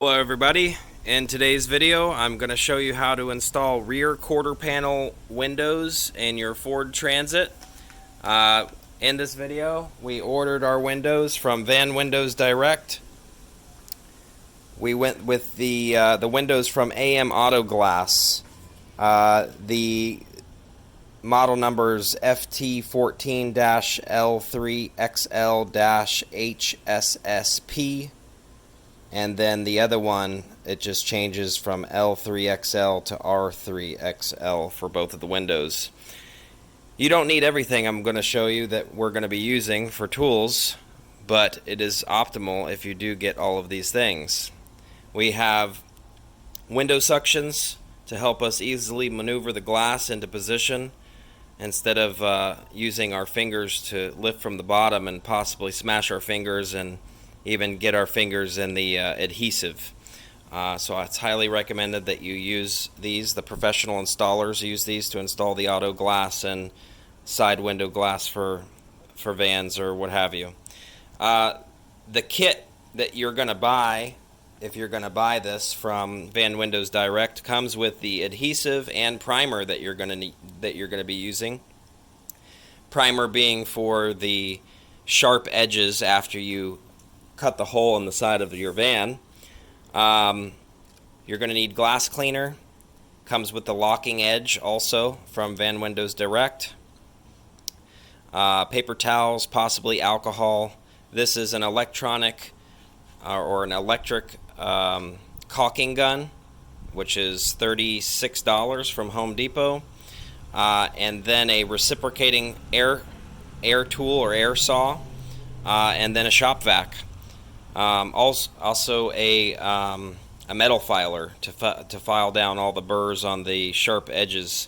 Hello everybody, in today's video I'm going to show you how to install rear quarter panel windows in your Ford Transit. In this video we ordered our windows from Van Windows Direct. We went with the windows from AM Auto Glass. The model numbers FT14-L3XL-HSSP. And then the other one, it just changes from L3XL to R3XL for both of the windows. You don't need everything I'm going to show you that we're going to be using for tools, but it is optimal if you do get all of these things. We have window suctions to help us easily maneuver the glass into position instead of using our fingers to lift from the bottom and possibly smash our fingers and even get our fingers in the adhesive. So it's highly recommended that you use these. The professional installers use these to install the auto glass and side window glass for vans or what have you. The kit that you're going to buy, if you're going to buy this from Van Windows Direct, comes with the adhesive and primer that you're going to be using. Primer being for the sharp edges after you cut the hole in the side of your van. You're going to need glass cleaner. Comes with the locking edge also from Van Windows Direct. Paper towels, possibly alcohol. This is an electronic or an electric caulking gun, which is $36 from Home Depot. And then a reciprocating air tool or air saw, and then a shop vac. Also a metal filer to file down all the burrs on the sharp edges.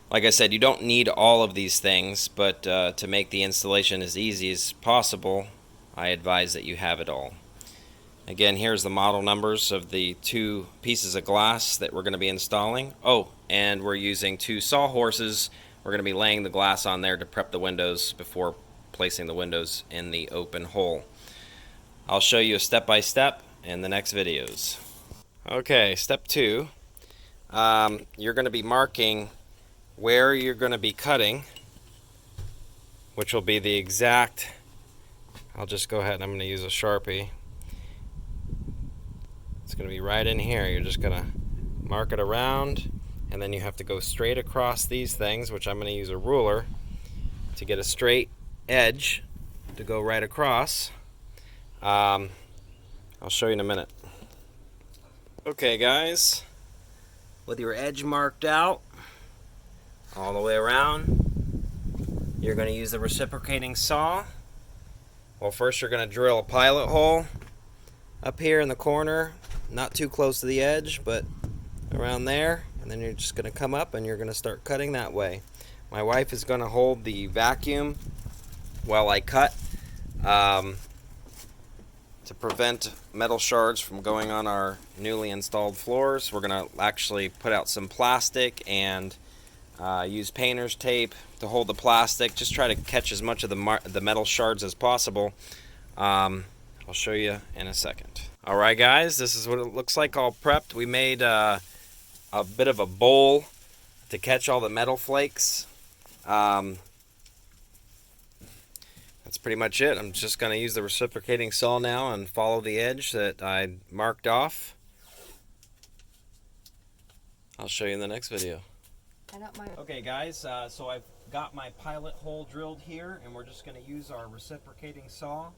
Like I said, you don't need all of these things, but to make the installation as easy as possible, I advise that you have it all. Again, here's the model numbers of the two pieces of glass that we're going to be installing. Oh, and we're using two sawhorses. We're going to be laying the glass on there to prep the windows before placing the windows in the open hole. I'll show you a step-by-step in the next videos. Okay, step 2. You're going to be marking where you're going to be cutting, which will be the exact, I'll just go ahead and I'm going to use a Sharpie. It's going to be right in here. You're just going to mark it around, and then you have to go straight across these things, which I'm going to use a ruler to get a straight edge to go right across. I'll show you in a minute. Okay guys, with your edge marked out all the way around, you're going to use the reciprocating saw. Well, first you're going to drill a pilot hole up here in the corner, not too close to the edge, but around there, and then you're just going to come up and you're going to start cutting that way. My wife is going to hold the vacuum while I cut. To prevent metal shards from going on our newly installed floors, we're going to actually put out some plastic and use painter's tape to hold the plastic. Just try to catch as much of the metal shards as possible. I'll show you in a second. Alright guys, this is what it looks like all prepped. We made a bit of a bowl to catch all the metal flakes. That's pretty much it. I'm just going to use the reciprocating saw now and follow the edge that I marked off. I'll show you in the next video. Okay guys, so I've got my pilot hole drilled here, and we're just going to use our reciprocating saw,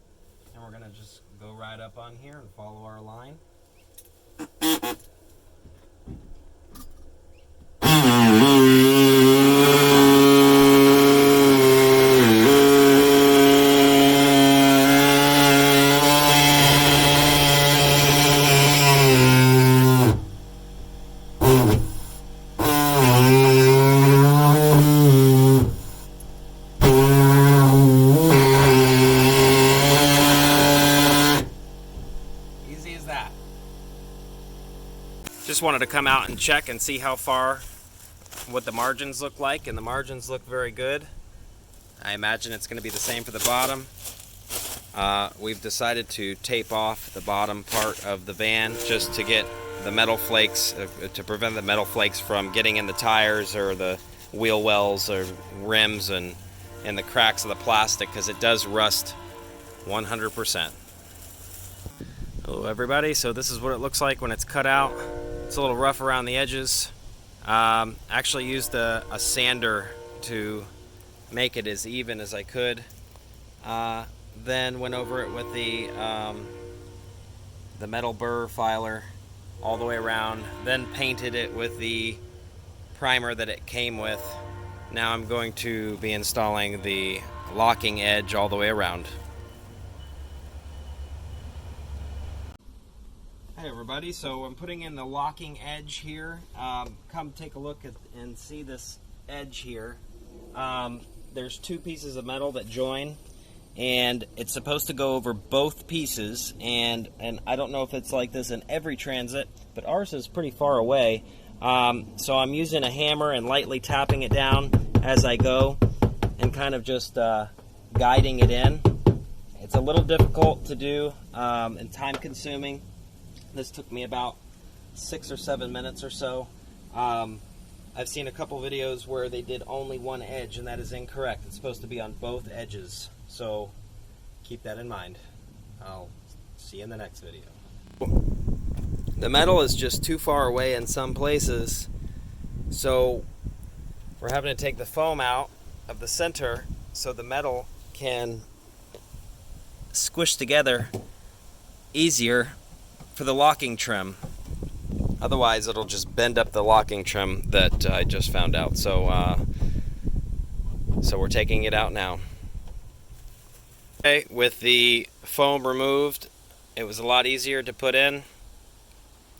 and we're going to just go right up on here and follow our line. Easy as that. Just wanted to come out and check and see how far, what the margins look like, and the margins look very good. I imagine it's going to be the same for the bottom. we've decided to tape off the bottom part of the van just to get the metal flakes, to prevent the metal flakes from getting in the tires or the wheel wells or rims and the cracks of the plastic, because it does rust 100%. Hello everybody, so this is what it looks like when it's cut out. It's a little rough around the edges. Actually used a sander to make it as even as I could. Then went over it with the metal burr filer all the way around, then painted it with the primer that it came with. Now I'm going to be installing the locking edge all the way around. Hey everybody, so I'm putting in the locking edge here. Come take a look at and see this edge here. There's two pieces of metal that join, and it's supposed to go over both pieces, and I don't know if it's like this in every transit, but ours is pretty far away. So I'm using a hammer and lightly tapping it down as I go and kind of just guiding it in. It's a little difficult to do and time consuming. This took me about 6 or 7 minutes or so. I've seen a couple videos where they did only one edge, and that is incorrect. It's supposed to be on both edges, so keep that in mind. I'll see you in the next video. The metal is just too far away in some places, so we're having to take the foam out of the center so the metal can squish together easier for the locking trim. Otherwise it'll just bend up the locking trim that I just found out. So we're taking it out now. Okay, with the foam removed, it was a lot easier to put in.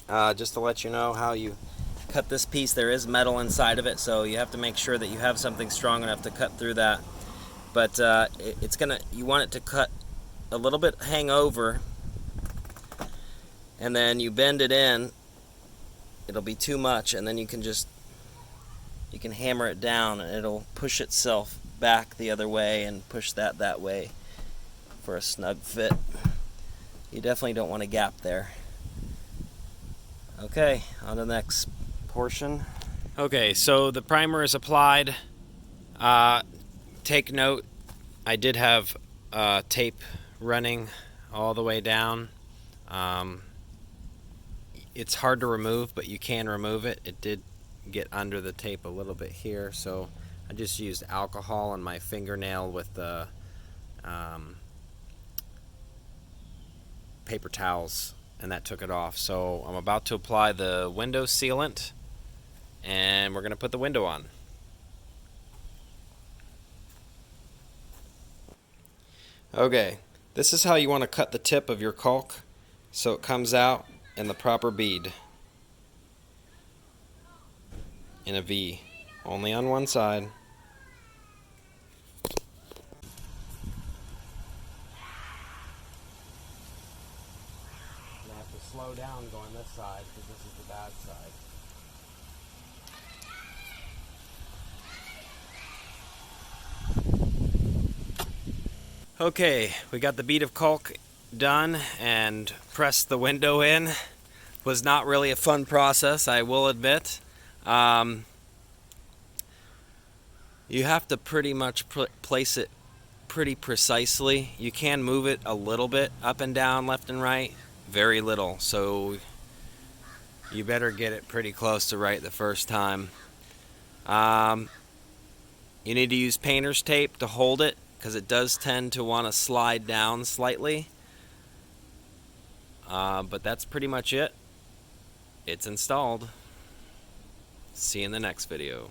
Just to let you know how you cut this piece, there is metal inside of it, so you have to make sure that you have something strong enough to cut through that. But you want it to cut a little bit, hang over, and then you bend it in. It'll be too much, and then you can hammer it down, and it'll push itself back the other way and push that way for a snug fit. You definitely don't want a gap there. Okay, on to the next portion. Okay, so the primer is applied. Take note, I did have tape running all the way down. It's hard to remove, but you can remove it. It did get under the tape a little bit here, so I just used alcohol on my fingernail with the paper towels, and that took it off. So I'm about to apply the window sealant, and we're going to put the window on. Okay, this is how you want to cut the tip of your caulk so it comes out in the proper bead, in a V, only on one side. I have to slow down going this side because this is the bad side. Okay, we got the bead of caulk done and pressed the window in. Was not really a fun process, I will admit. You have to pretty much place it pretty precisely. You can move it a little bit up and down, left and right, very little, so you better get it pretty close to right the first time. You need to use painter's tape to hold it, because it does tend to want to slide down slightly. But that's pretty much it. It's installed. See you in the next video.